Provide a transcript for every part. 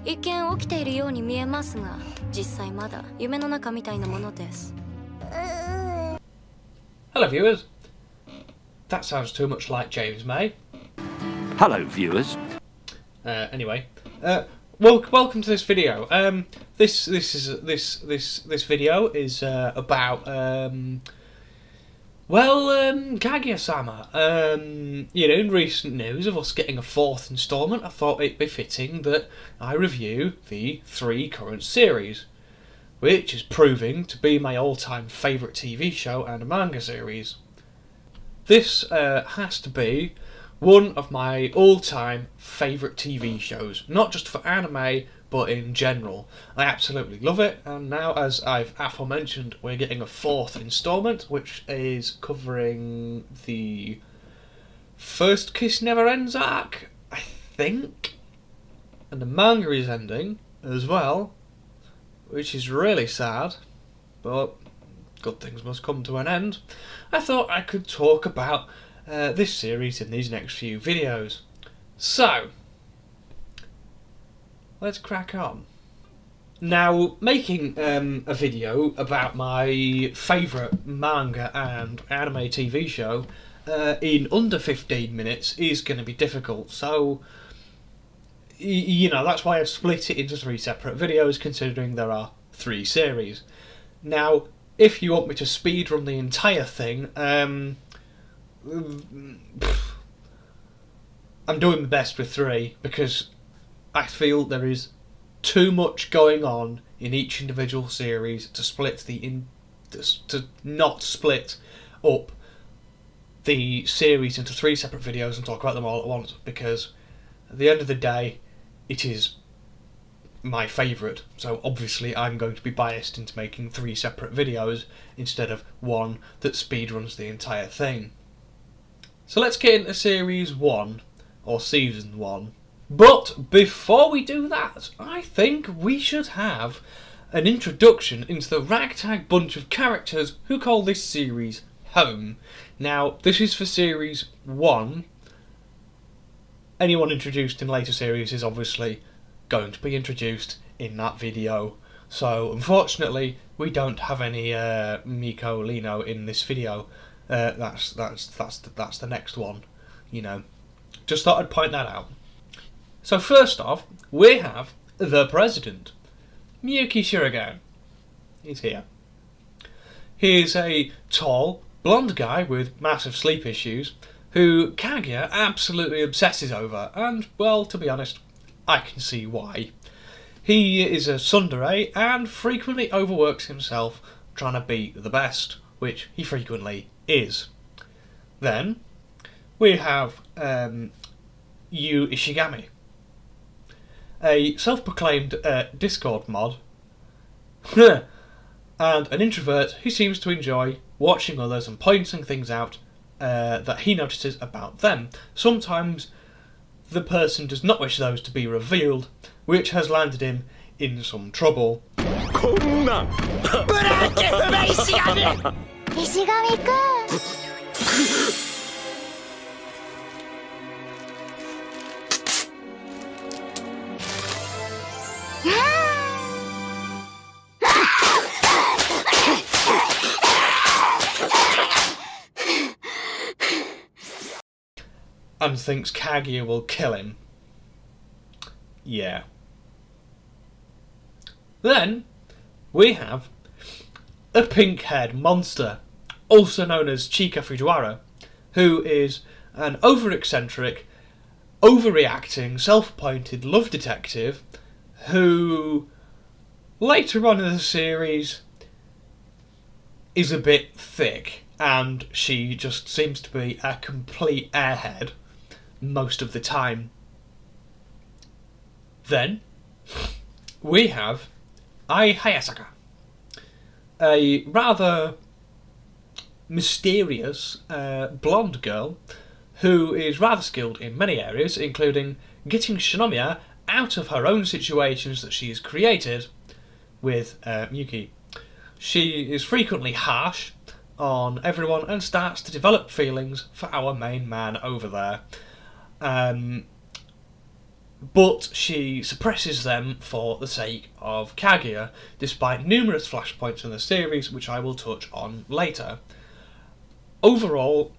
一見起きているように見えますが、実際まだ夢の中みたいなものです。Hello viewers. That sounds too much like James May. Hello viewers. Anyway, welcome to this video. This video is about Kaguya-sama. In recent news of us getting a 4th instalment, I thought it'd be fitting that I review the 3 current series, which is proving to be my all-time favourite TV show and manga series. This has to be one of my all-time favourite TV shows, not just for anime, but in general. I absolutely love it, and now, as I've aforementioned, we're getting a 4th instalment, which is covering the First Kiss Never Ends arc, I think, and the manga is ending as well, which is really sad, but good things must come to an end. I thought I could talk about this series in these next few videos. So, let's crack on. Now, making a video about my favourite manga and anime TV show in under 15 minutes is going to be difficult, so that's why I've split it into 3 separate videos, considering there are 3 series. Now, if you want me to speedrun the entire thing, I'm doing my best with 3, because I feel there is too much going on in each individual series to not split up the series into 3 separate videos and talk about them all at once, because at the end of the day, it is my favourite, so obviously I'm going to be biased into making 3 separate videos instead of one that speedruns the entire thing. So let's get into Series 1, or Season 1. But before we do that, I think we should have an introduction into the ragtag bunch of characters who call this series home. Now, this is for Series 1. Anyone introduced in later series is obviously going to be introduced in that video. So, unfortunately, we don't have any Miko Lino in this video. That's the next one, Just thought I'd point that out. So first off, we have the President, Miyuki Shiragan. He's here. He's a tall, blonde guy with massive sleep issues who Kaguya absolutely obsesses over, and, well, to be honest, I can see why. He is a tsundere and frequently overworks himself trying to be the best, which he frequently is. Then we have Yu Ishigami, a self-proclaimed Discord mod, and an introvert who seems to enjoy watching others and pointing things out that he notices about them. Sometimes the person does not wish those to be revealed, which has landed him in some trouble. And thinks Kaguya will kill him. Yeah. Then we have a pink-haired monster, also known as Chika Fujiwara, who is an over-eccentric, overreacting, self-appointed love detective who, later on in the series, is a bit thick, and she just seems to be a complete airhead most of the time. Then we have Ai Hayasaka, a rather mysterious blonde girl who is rather skilled in many areas, including getting Shinomiya out of her own situations that she has created with Miyuki. She is frequently harsh on everyone and starts to develop feelings for our main man over there. but she suppresses them for the sake of Kaguya, despite numerous flashpoints in the series, which I will touch on later. Overall,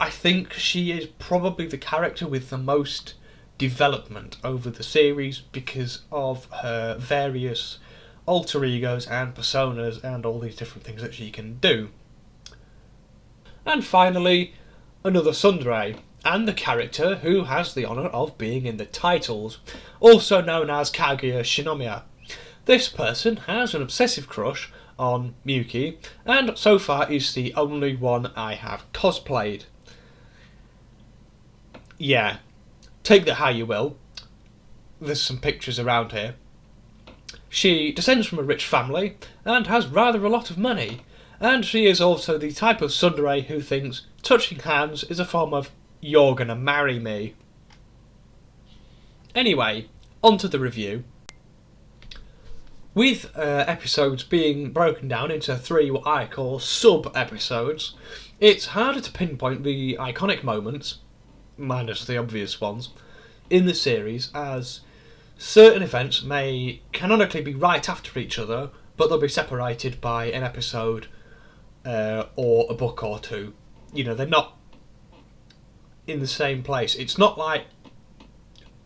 I think she is probably the character with the most development over the series because of her various alter egos and personas and all these different things that she can do. And finally, another tsundere, and the character who has the honour of being in the titles, also known as Kaguya Shinomiya. This person has an obsessive crush on Miyuki, and so far is the only one I have cosplayed. Yeah, take that how you will. There's some pictures around here. She descends from a rich family and has rather a lot of money, and she is also the type of tsundere who thinks touching hands is a form of "you're gonna marry me." Anyway, on to the review. With episodes being broken down into 3 what I call sub-episodes, it's harder to pinpoint the iconic moments, minus the obvious ones, in the series, as certain events may canonically be right after each other, but they'll be separated by an episode or a book or two. You know, they're not in the same place. It's not like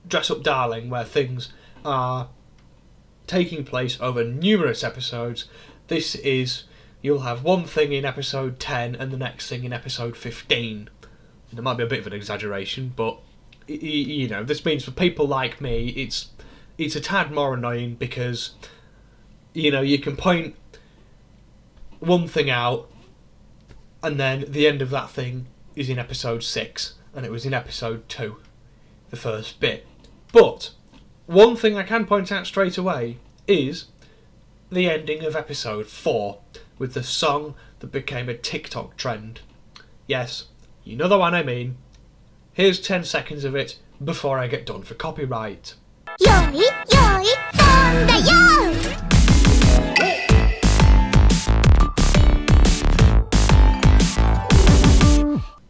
Dress Up Darling, where things are taking place over numerous episodes. This is, you'll have one thing in episode 10 and the next thing in episode 15. It might be a bit of an exaggeration, but you know, this means for people like me, it's a tad more annoying because, you know, you can point one thing out and then the end of that thing is in episode 6 and it was in episode 2, the first bit. But one thing I can point out straight away is the ending of episode 4 with the song that became a TikTok trend. Yes, you know the one I mean. Here's 10 seconds of it before I get done for copyright.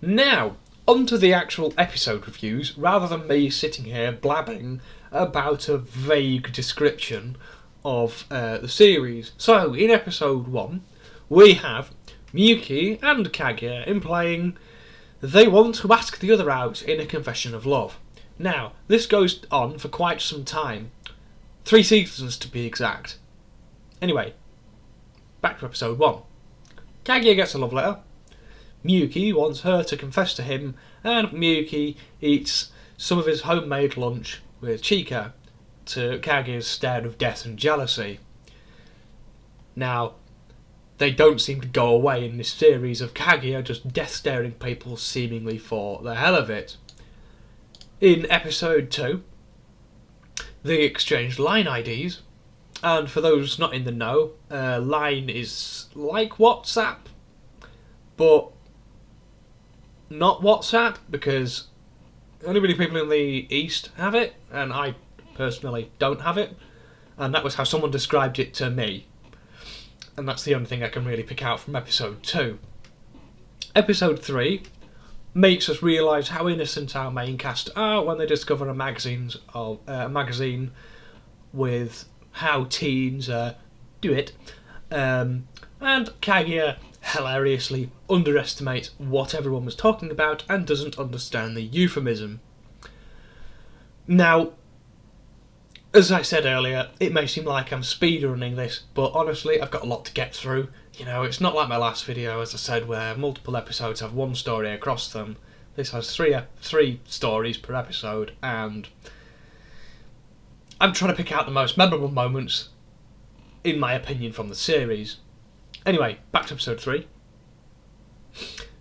Now, onto the actual episode reviews, rather than me sitting here blabbing about a vague description of the series. So, in episode 1, we have Miyuki and Kaguya implying they want to ask the other out in a confession of love. Now, this goes on for quite some time. 3 seasons to be exact. Anyway, back to episode 1. Kaguya gets a love letter. Miyuki wants her to confess to him, and Miyuki eats some of his homemade lunch with Chika, to Kaguya's stare of death and jealousy. Now, they don't seem to go away in this series of Kaguya just death-staring people seemingly for the hell of it. In episode 2, they exchange line IDs, and for those not in the know, line is like WhatsApp, but not WhatsApp, because only really people in the East have it, and I personally don't have it, and that was how someone described it to me. And that's the only thing I can really pick out from episode 2. Episode 3 makes us realise how innocent our main cast are when they discover a magazine with how teens do it. And Kaguya hilariously underestimates what everyone was talking about and doesn't understand the euphemism. Now, as I said earlier, it may seem like I'm speedrunning this, but honestly, I've got a lot to get through. You know, it's not like my last video, as I said, where multiple episodes have one story across them. This has three stories per episode, and I'm trying to pick out the most memorable moments, in my opinion, from the series. Anyway, back to episode 3.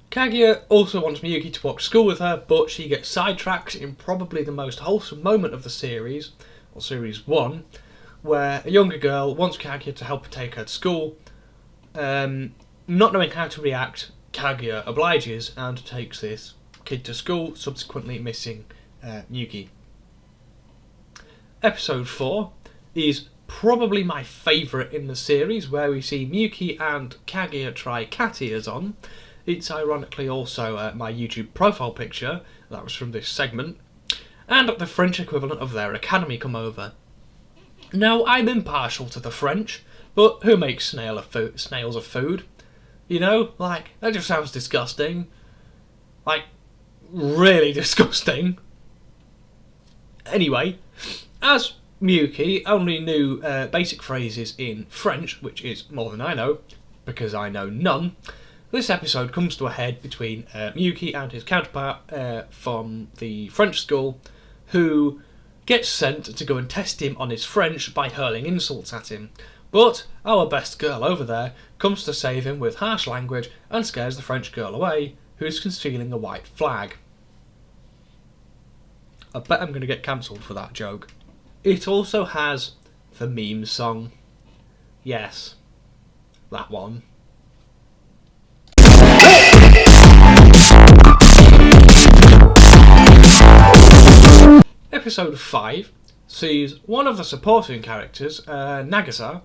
Kaguya also wants Miyuki to walk to school with her, but she gets sidetracked in probably the most wholesome moment of the series, or series 1, where a younger girl wants Kaguya to help her take her to school. Not knowing how to react, Kaguya obliges and takes this kid to school, subsequently missing Miyuki. Episode 4 is probably my favourite in the series, where we see Miyuki and Kaguya try cat ears on. It's ironically also my YouTube profile picture, that was from this segment. and the French equivalent of their academy come over. Now, I'm impartial to the French, but who makes snails of food? You know, like, that just sounds disgusting. Like, really disgusting. Anyway, as Miyuki only knew basic phrases in French, which is more than I know, because I know none, this episode comes to a head between Miyuki and his counterpart from the French school, who gets sent to go and test him on his French by hurling insults at him. But our best girl over there comes to save him with harsh language and scares the French girl away, who's concealing a white flag. I bet I'm going to get cancelled for that joke. It also has the meme song. Yes, that one. Episode 5 sees one of the supporting characters, Nagisa,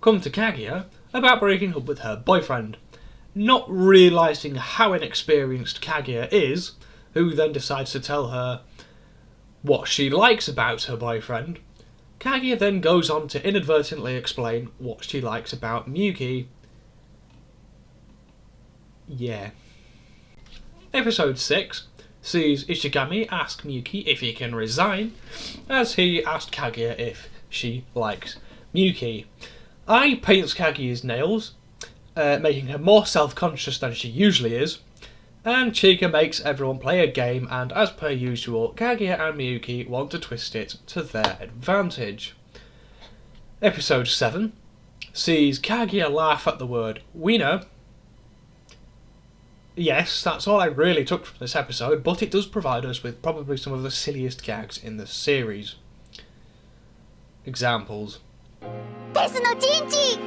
come to Kaguya about breaking up with her boyfriend. Not realising how inexperienced Kaguya is, who then decides to tell her what she likes about her boyfriend, Kaguya then goes on to inadvertently explain what she likes about Miyuki. Yeah. Episode 6 sees Ishigami ask Miyuki if he can resign, as he asked Kaguya if she likes Miyuki. Ai paints Kaguya's nails, making her more self-conscious than she usually is, and Chika makes everyone play a game, and as per usual, Kaguya and Miyuki want to twist it to their advantage. Episode 7 sees Kaguya laugh at the word wiener. Yes, that's all I really took from this episode, but it does provide us with probably some of the silliest gags in the series. Examples. テスのチンチンチン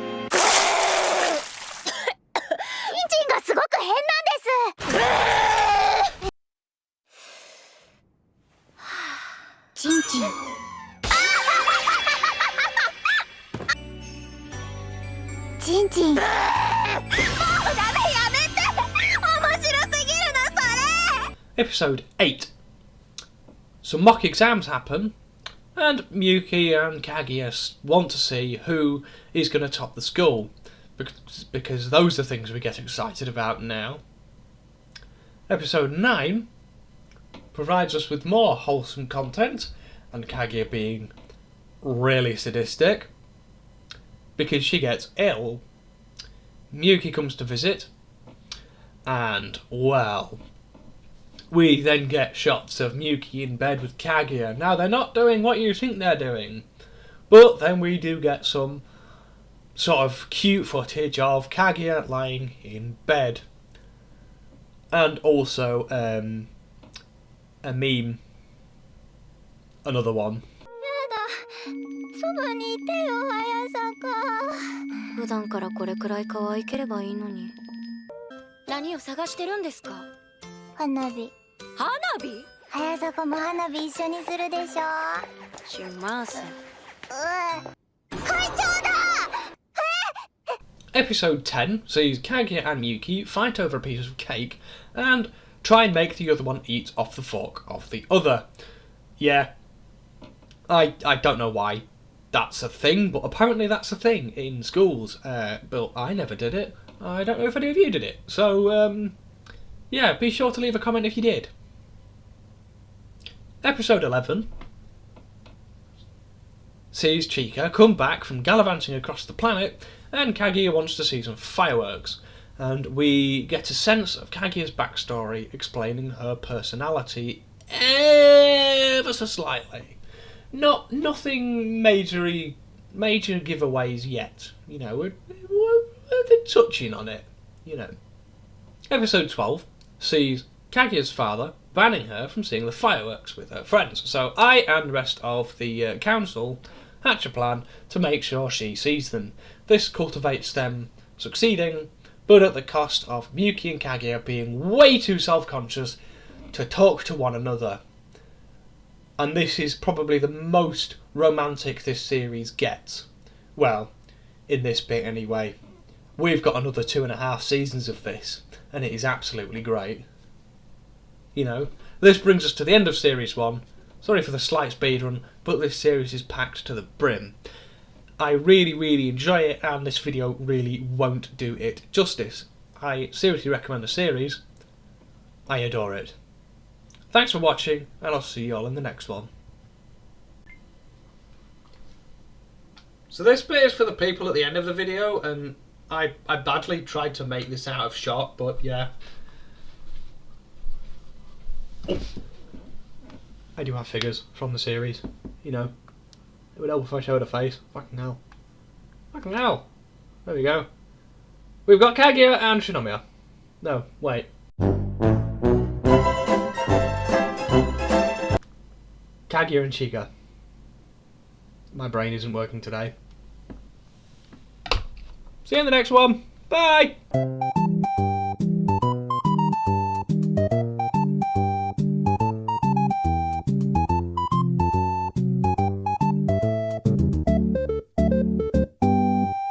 チンがすごく変なんですチンチンチンチンもうダメやめて面白すぎるなそれ Episode 8. Some mock exams happen, and Miyuki and Kaguya want to see who is going to top the school, because those are things we get excited about now. Episode 9 provides us with more wholesome content, and Kaguya being really sadistic, because she gets ill. Miyuki comes to visit, and, well, we then get shots of Miyuki in bed with Kaguya. Now, they're not doing what you think they're doing, but then we do get some sort of cute footage of Kaguya lying in bed. And also, a meme. Another one. そばにいてよ早坂普段からこれくらい可愛ければいいのに。何を探してるんですか？花火花火？早坂も花火一緒にするでしょしません。会長だ Episode 10 sees Kaguya and Miyuki fight over a piece of cake and try and make the other one eat off the fork of the other. Yeah, I don't know why that's a thing, but apparently that's a thing in schools. But I never did it. I don't know if any of you did it. So, yeah, be sure to leave a comment if you did. Episode 11 sees Chika come back from gallivanting across the planet, and Kaguya wants to see some fireworks. And we get a sense of Kaguya's backstory explaining her personality ever so slightly. Nothing major giveaways yet. You know, we're touching on it, you know. Episode 12 sees Kaguya's father banning her from seeing the fireworks with her friends. So I and the rest of the council hatch a plan to make sure she sees them. This cultivates them succeeding, but at the cost of Miyuki and Kaguya being way too self-conscious to talk to one another. And this is probably the most romantic this series gets. Well, in this bit anyway. We've got another 2.5 seasons of this, and it is absolutely great. You know, this brings us to the end of Series 1, Sorry for the slight speed run, but this series is packed to the brim. I really enjoy it, and this video really won't do it justice. I seriously recommend the series. I adore it. Thanks for watching, and I'll see you all in the next one. So this bit is for the people at the end of the video, and I badly tried to make this out of shot, but yeah. I do have figures from the series, you know. It would help if I showed a face. Fucking hell. Fucking hell. There we go. We've got KAGUYA and Shinomiya. No, wait. KAGUYA and Chika. My brain isn't working today. See you in the next one. Bye!